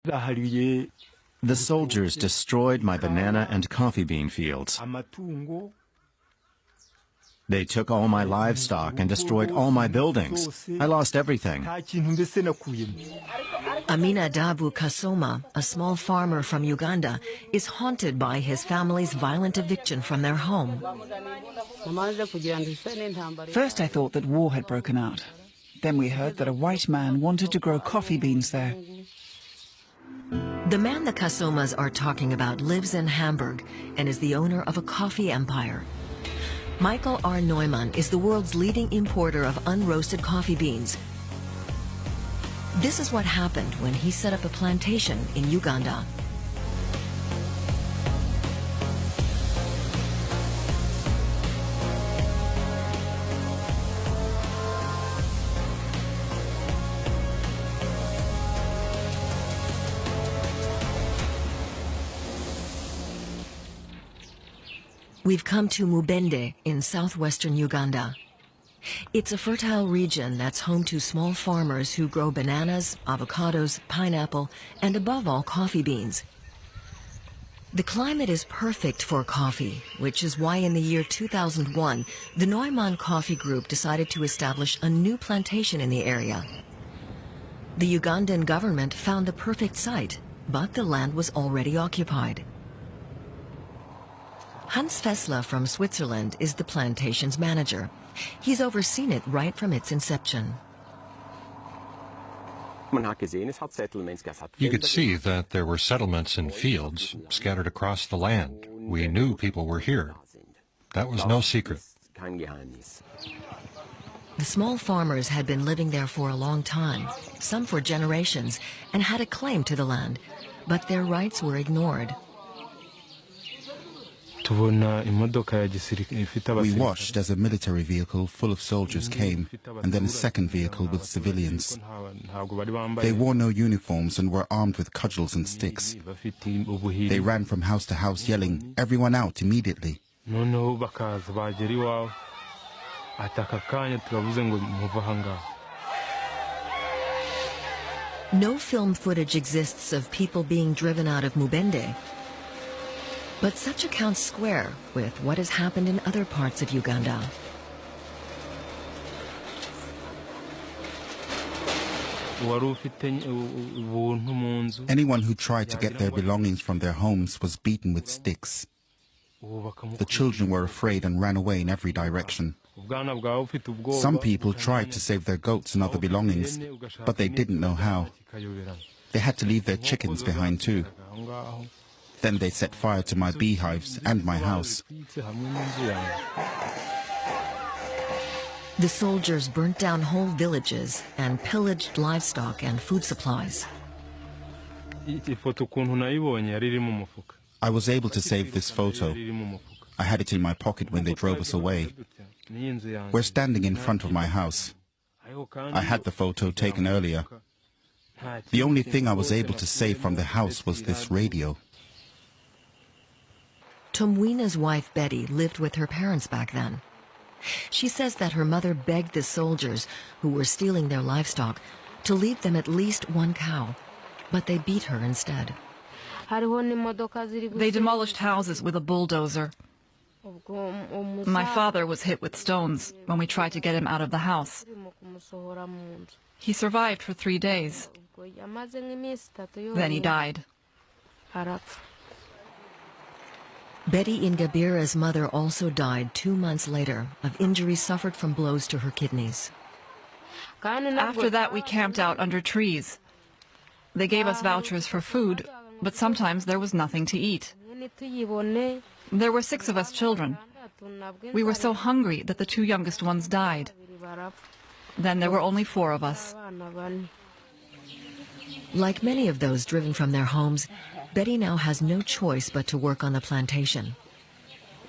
The soldiers destroyed my banana and coffee bean fields. They took all my livestock and destroyed all my buildings. I lost everything. Aminadabu Kasoma, a small farmer from Uganda, is haunted by his family's violent eviction from their home. First I thought that war had broken out. Then we heard that a white man wanted to grow coffee beans there. The man the Kasomas are talking about lives in Hamburg and is the owner of a coffee empire. Michael R. Neumann is the world's leading importer of unroasted coffee beans. This is what happened when he set up a plantation in Uganda. We've come to Mubende in southwestern Uganda. It's a fertile region that's home to small farmers who grow bananas, avocados, pineapple, and above all, coffee beans. The climate is perfect for coffee, which is why in the year 2001, the Neumann Coffee Group decided to establish a new plantation in the area. The Ugandan government found the perfect site, but the land was already occupied. Hans Fessler from Switzerland is the plantation's manager. He's overseen it right from its inception. You could see that there were settlements and fields scattered across the land. We knew people were here. That was no secret. The small farmers had been living there for a long time, some for generations, and had a claim to the land, but their rights were ignored. We watched as a military vehicle full of soldiers came, and then a second vehicle with civilians. They wore no uniforms and were armed with cudgels and sticks. They ran from house to house yelling, "Everyone out immediately!" No film footage exists of people being driven out of Mubende. But such accounts square with what has happened in other parts of Uganda. Anyone who tried to get their belongings from their homes was beaten with sticks. The children were afraid and ran away in every direction. Some people tried to save their goats and other belongings, but they didn't know how. They had to leave their chickens behind too. Then they set fire to my beehives and my house. The soldiers burnt down whole villages and pillaged livestock and food supplies. I was able to save this photo. I had it in my pocket when they drove us away. We're standing in front of my house. I had the photo taken earlier. The only thing I was able to save from the house was this radio. Tumwina's wife, Betty, lived with her parents back then. She says that her mother begged the soldiers, who were stealing their livestock, to leave them at least one cow, but they beat her instead. They demolished houses with a bulldozer. My father was hit with stones when we tried to get him out of the house. He survived for 3 days. Then he died. Betty Ingabira's mother also died 2 months later of injuries suffered from blows to her kidneys. After that, we camped out under trees. They gave us vouchers for food, but sometimes there was nothing to eat. There were 6 of us children. We were so hungry that the 2 youngest ones died. Then there were only 4 of us. Like many of those driven from their homes, Betty now has no choice but to work on the plantation.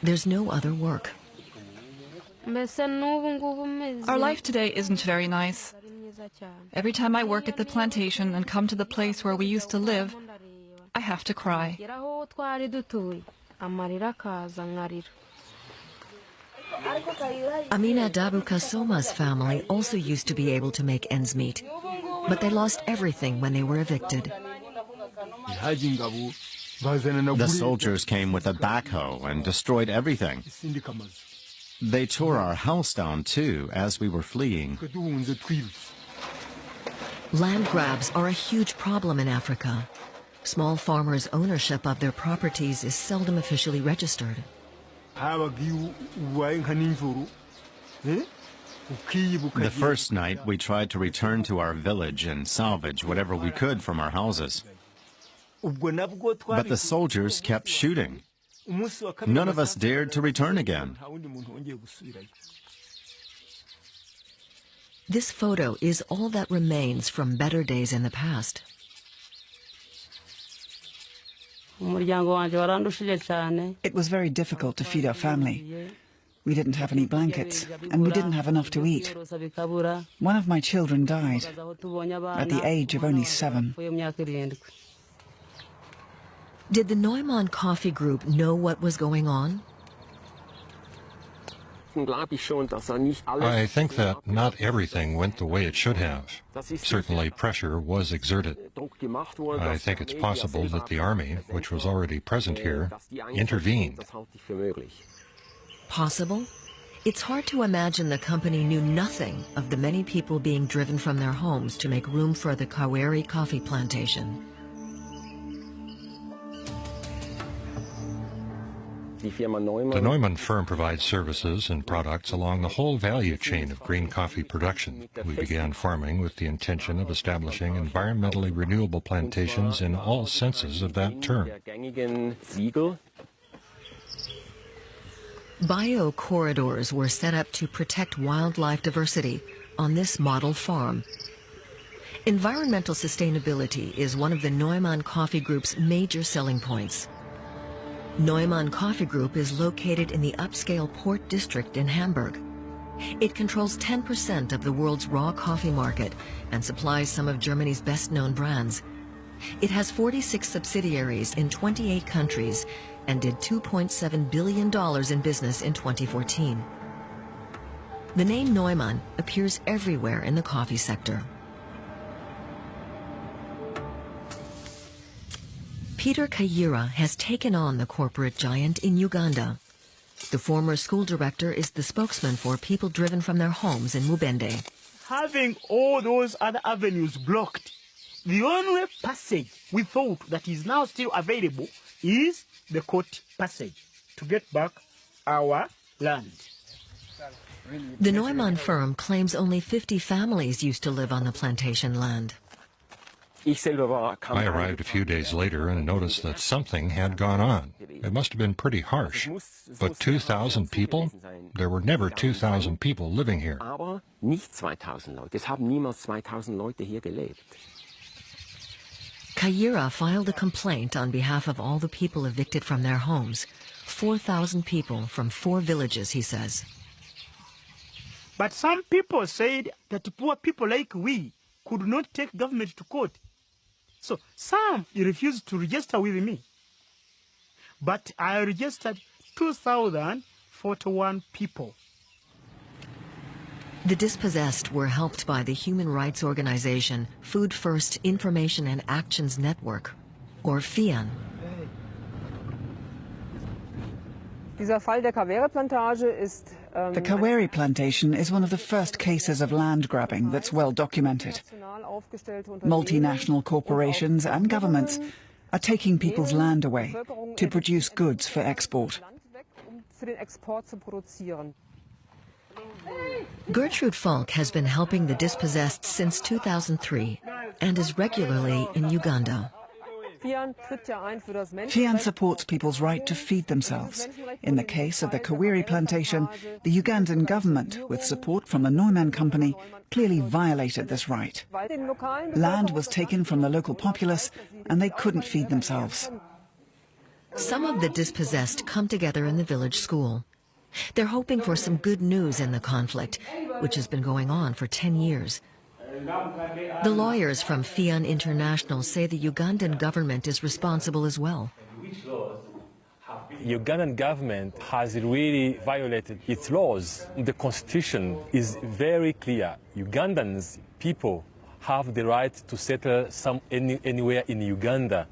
There's no other work. Our life today isn't very nice. Every time I work at the plantation and come to the place where we used to live, I have to cry. Aminadabu Kasoma's family also used to be able to make ends meet, but they lost everything when they were evicted. The soldiers came with a backhoe and destroyed everything. They tore our house down too as we were fleeing. Land grabs are a huge problem in Africa. Small farmers' ownership of their properties is seldom officially registered. The first night, we tried to return to our village and salvage whatever we could from our houses. But the soldiers kept shooting. None of us dared to return again. This photo is all that remains from better days in the past. It was very difficult to feed our family. We didn't have any blankets, and we didn't have enough to eat. One of my children died at the age of only 7. Did the Neumann Coffee Group know what was going on? I think that not everything went the way it should have. Certainly pressure was exerted. I think it's possible that the army, which was already present here, intervened. Possible? It's hard to imagine the company knew nothing of the many people being driven from their homes to make room for the Kaweri coffee plantation. The Neumann firm provides services and products along the whole value chain of green coffee production. We began farming with the intention of establishing environmentally renewable plantations in all senses of that term. Bio-corridors were set up to protect wildlife diversity on this model farm. Environmental sustainability is one of the Neumann Coffee Group's major selling points. Neumann Coffee Group is located in the upscale Port District in Hamburg. It controls 10% of the world's raw coffee market and supplies some of Germany's best-known brands. It has 46 subsidiaries in 28 countries and did $2.7 billion in business in 2014. The name Neumann appears everywhere in the coffee sector. Peter Kayira has taken on the corporate giant in Uganda. The former school director is the spokesman for people driven from their homes in Mubende. Having all those other avenues blocked, the only passage we thought that is now still available is the court passage to get back our land. The Neumann firm claims only 50 families used to live on the plantation land. I arrived a few days later and noticed that something had gone on. It must have been pretty harsh. But 2,000 people? There were never 2,000 people living here. Kayira filed a complaint on behalf of all the people evicted from their homes. 4,000 people from 4 villages, he says. But some people said that poor people like we could not take government to court. So some refused to register with me. But I registered 2,041 people. The dispossessed were helped by the human rights organization Food First Information and Actions Network, or FIAN. The Kaweri plantation is one of the first cases of land grabbing that's well documented. Multinational corporations and governments are taking people's land away to produce goods for export. Gertrude Falk has been helping the dispossessed since 2003 and is regularly in Uganda. FIAN supports people's right to feed themselves. In the case of the Kaweri plantation, the Ugandan government, with support from the Neumann Company, clearly violated this right. Land was taken from the local populace and they couldn't feed themselves. Some of the dispossessed come together in the village school. They're hoping for some good news in the conflict, which has been going on for 10 years. The lawyers from FIAN International say the Ugandan government is responsible as well. Ugandan government has really violated its laws. The constitution is very clear. Ugandans, people, have the right to settle anywhere in Uganda.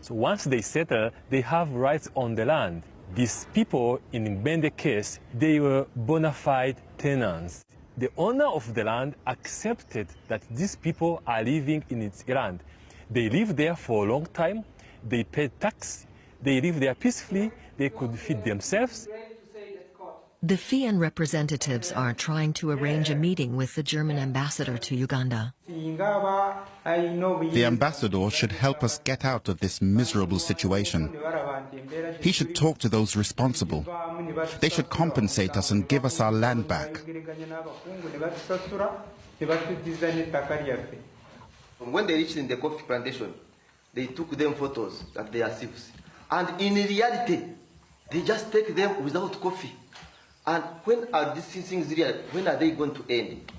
So once they settle, they have rights on the land. These people, in Mbende case, they were bona fide tenants. The owner of the land accepted that these people are living in its land. They live there for a long time, they pay tax, they live there peacefully, they could feed themselves. The Fian representatives are trying to arrange a meeting with the German ambassador to Uganda. The ambassador should help us get out of this miserable situation. He should talk to those responsible. They should compensate us and give us our land back. When they reached in the coffee plantation, they took them photos that they are thieves. And in reality, they just take them without coffee. And when are these things real? When are they going to end?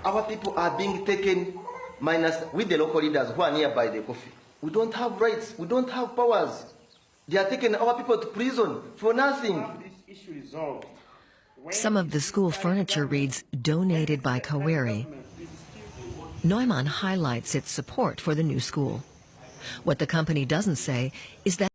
Our people are being taken minus with the local leaders who are nearby the coffee. We don't have rights. We don't have powers. They are taking our people to prison for nothing. Some of the school furniture reads, donated by Kaweri. Neumann highlights its support for the new school. What the company doesn't say is that